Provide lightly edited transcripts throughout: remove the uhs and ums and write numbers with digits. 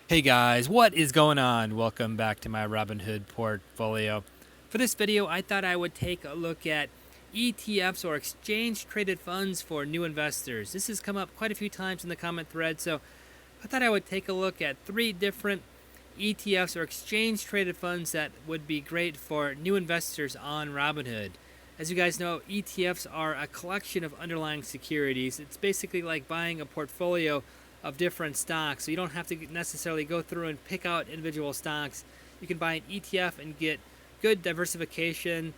Hey guys, what is going on? Welcome back to my Robinhood portfolio. For this video, I thought I would take a look at ETFs or exchange traded funds for new investors. This has come up quite a few times in the comment thread, so I thought I would take a look at 3 different ETFs or exchange traded funds that would be great for new investors on Robinhood. As you guys know, ETFs are a collection of underlying securities. It's basically like buying a portfolio of different stocks, so you don't have to necessarily go through and pick out individual stocks. You can buy an ETF and get good diversification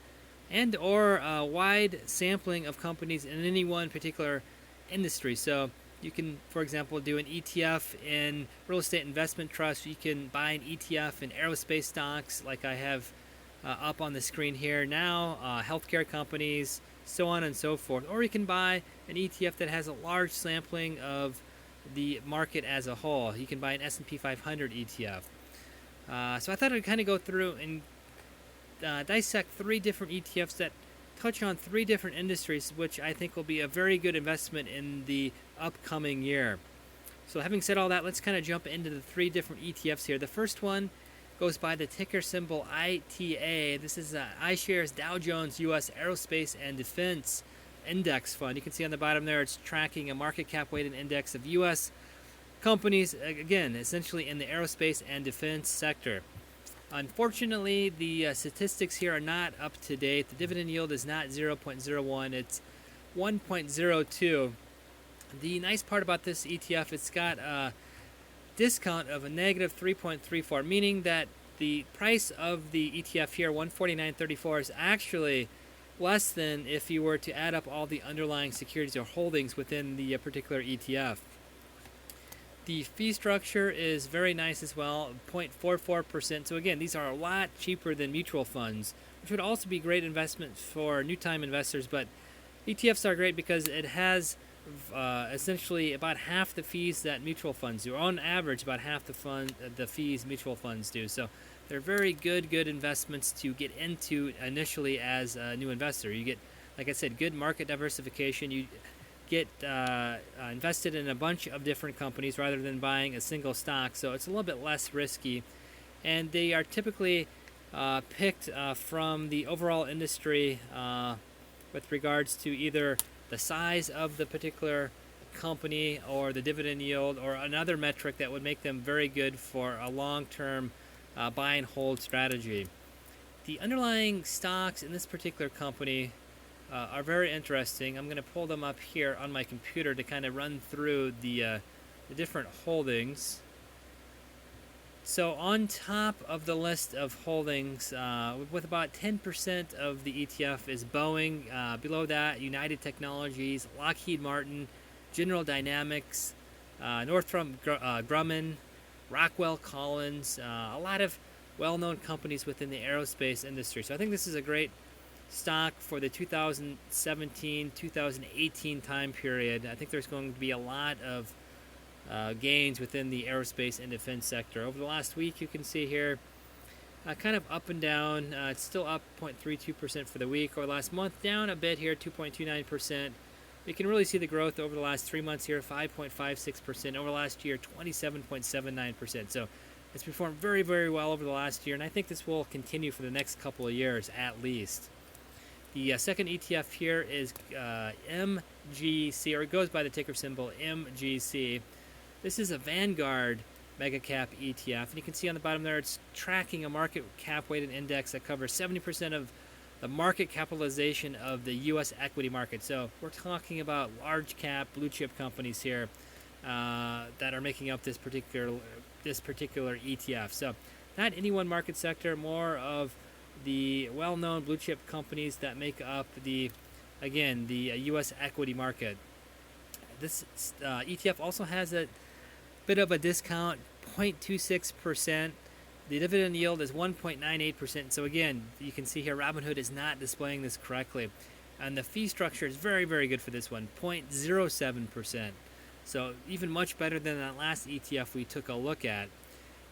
and or a wide sampling of companies in any one particular industry. So you can, for example, do an ETF in real estate investment trust. You can buy an ETF in aerospace stocks, like I have up on the screen here now, healthcare companies, so on and so forth. Or you can buy an ETF that has a large sampling of the market as a whole. You can buy an S&P 500 ETF. So I thought I'd kind of go through and dissect 3 different ETFs that touch on 3 different industries, which I think will be a very good investment in the upcoming year. So having said all that, let's kind of jump into the 3 different ETFs here. The first one goes by the ticker symbol ITA. This is iShares Dow Jones U.S. Aerospace and Defense Index Fund. You can see on the bottom there, it's tracking a market cap weighted index of U.S. companies, again, essentially in the aerospace and defense sector. Unfortunately, the statistics here are not up to date. The dividend yield is not 0.01, it's 1.02. The nice part about this ETF, it's got a discount of a negative 3.34, meaning that the price of the ETF here, 149.34, is actually less than if you were to add up all the underlying securities or holdings within the particular ETF. The fee structure is very nice as well, 0.44%. So again, these are a lot cheaper than mutual funds, which would also be great investments for new time investors. But ETFs are great because it has essentially about half the fees that mutual funds do. On average, about half the fees mutual funds do. So they're very good investments to get into initially as a new investor. You get, like I said, good market diversification. You get invested in a bunch of different companies rather than buying a single stock, so it's a little bit less risky. And they are typically picked from the overall industry with regards to either the size of the particular company or the dividend yield or another metric that would make them very good for a long-term buy and hold strategy. The underlying stocks in this particular company are very interesting. I'm going to pull them up here on my computer to kind of run through the different holdings. So on top of the list of holdings, with about 10% of the ETF is Boeing. Below that, United Technologies, Lockheed Martin, General Dynamics, Northrop Grumman, Rockwell Collins, a lot of well-known companies within the aerospace industry. So I think this is a great stock for the 2017-2018 time period. I think there's going to be a lot of gains within the aerospace and defense sector. Over the last week, you can see here, kind of up and down. It's still up 0.32% for the week, or last month down a bit here, 2.29%. You can really see the growth over the last 3 months here, 5.56%. Over last year, 27.79%. So it's performed very well over the last year, and I think this will continue for the next couple of years at least. The second ETF here is MGC, or it goes by the ticker symbol MGC. This is a Vanguard mega cap ETF, and you can see on the bottom there it's tracking a market cap weighted index that covers 70% of the market capitalization of the U.S. equity market. So we're talking about large cap blue chip companies here that are making up this particular ETF. So not any one market sector, more of the well-known blue chip companies that make up the U.S. equity market. This ETF also has a bit of a discount, 0.26%. The dividend yield is 1.98%. So again, you can see here Robinhood is not displaying this correctly. And the fee structure is very good for this one, 0.07%. So even much better than that last ETF we took a look at.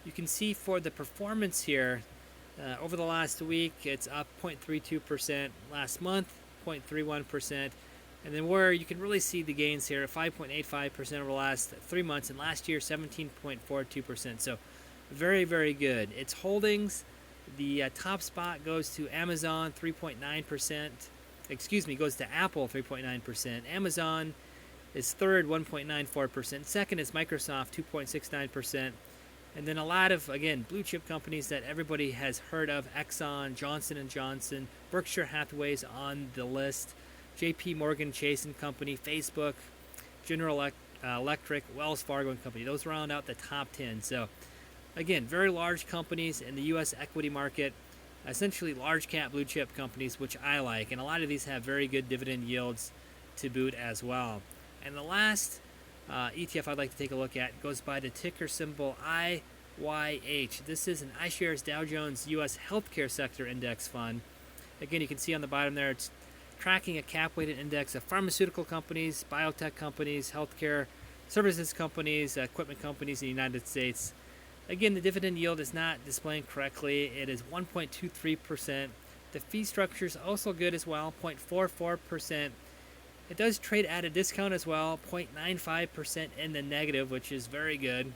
You can see for the performance here, over the last week, it's up 0.32%. Last month, 0.31%. And then where you can really see the gains here, 5.85% over the last 3 months, and last year 17.42%. So very, very good. Its holdings, the top spot goes to Amazon, 3.9%. Excuse me, goes to Apple, 3.9%. Amazon is third, 1.94%. Second is Microsoft, 2.69%. And then a lot of, again, blue chip companies that everybody has heard of: Exxon, Johnson & Johnson, Berkshire Hathaway's on the list, JP Morgan Chase & Company, Facebook, General Electric, Wells Fargo & Company. Those round out the top 10. So, again, very large companies in the U.S. equity market, essentially large cap blue chip companies, which I like. And a lot of these have very good dividend yields to boot as well. And the last ETF I'd like to take a look at goes by the ticker symbol IYH. This is an iShares Dow Jones U.S. Healthcare Sector Index Fund. Again, you can see on the bottom there, it's tracking a cap-weighted index of pharmaceutical companies, biotech companies, healthcare services companies, equipment companies in the United States. Again, the dividend yield is not displaying correctly. It is 1.23%. The fee structure is also good as well, 0.44%. It does trade at a discount as well, 0.95% in the negative, which is very good.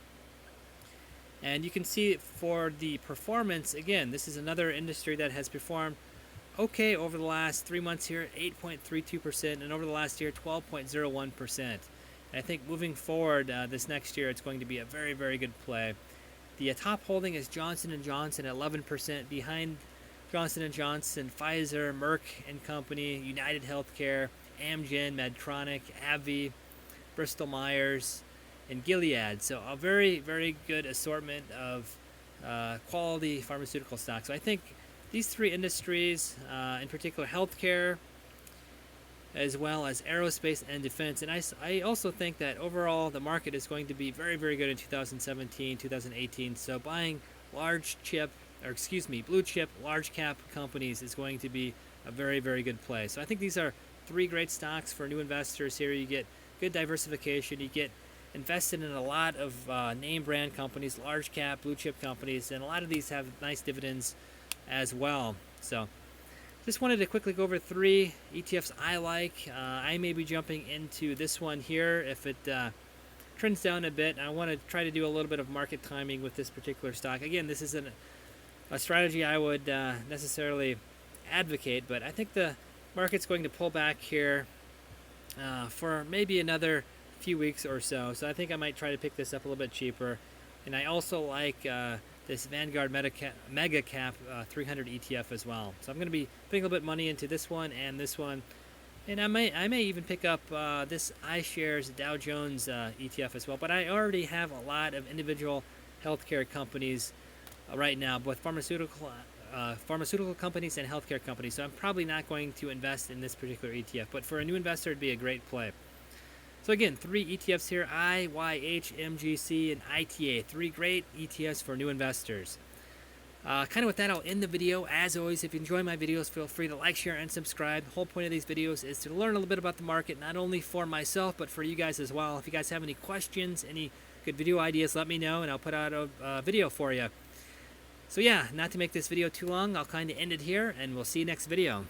And you can see for the performance, again, this is another industry that has performed okay over the last 3 months here, 8.32%, and over the last year, 12.01%. And I think moving forward this next year, it's going to be a very, very good play. The top holding is Johnson & Johnson at 11%. Behind Johnson & Johnson, Pfizer, Merck & Company, United Healthcare, Amgen, Medtronic, AbbVie, Bristol Myers, and Gilead. So a very, very good assortment of quality pharmaceutical stocks. So I think these three industries, in particular healthcare, as well as aerospace and defense. And I also think that overall the market is going to be very, very good in 2017, 2018. So buying blue chip, large cap companies is going to be a very, very good play. So I think these are three great stocks for new investors here. You get good diversification. You get invested in a lot of name brand companies, large cap blue chip companies, and a lot of these have nice dividends as well. So just wanted to quickly go over three ETFs I like. I may be jumping into this one here if it trends down a bit. I want to try to do a little bit of market timing with this particular stock. Again, this isn't a strategy I would necessarily advocate, but I think the market's going to pull back here for maybe another few weeks or so. So I think I might try to pick this up a little bit cheaper. And I also like this Vanguard Mega Cap 300 ETF as well. So I'm going to be putting a little bit of money into this one and this one. And I may even pick up this iShares Dow Jones ETF as well. But I already have a lot of individual healthcare companies right now, both pharmaceutical companies and healthcare companies. So I'm probably not going to invest in this particular ETF. But for a new investor, it'd be a great play. So again, three ETFs here: IYH, MGC, and ITA. Three great ETFs for new investors. Kind of with that, I'll end the video. As always, if you enjoy my videos, feel free to like, share, and subscribe. The whole point of these videos is to learn a little bit about the market, not only for myself, but for you guys as well. If you guys have any questions, any good video ideas, let me know, and I'll put out a video for you. So yeah, not to make this video too long, I'll kind of end it here, and we'll see you next video.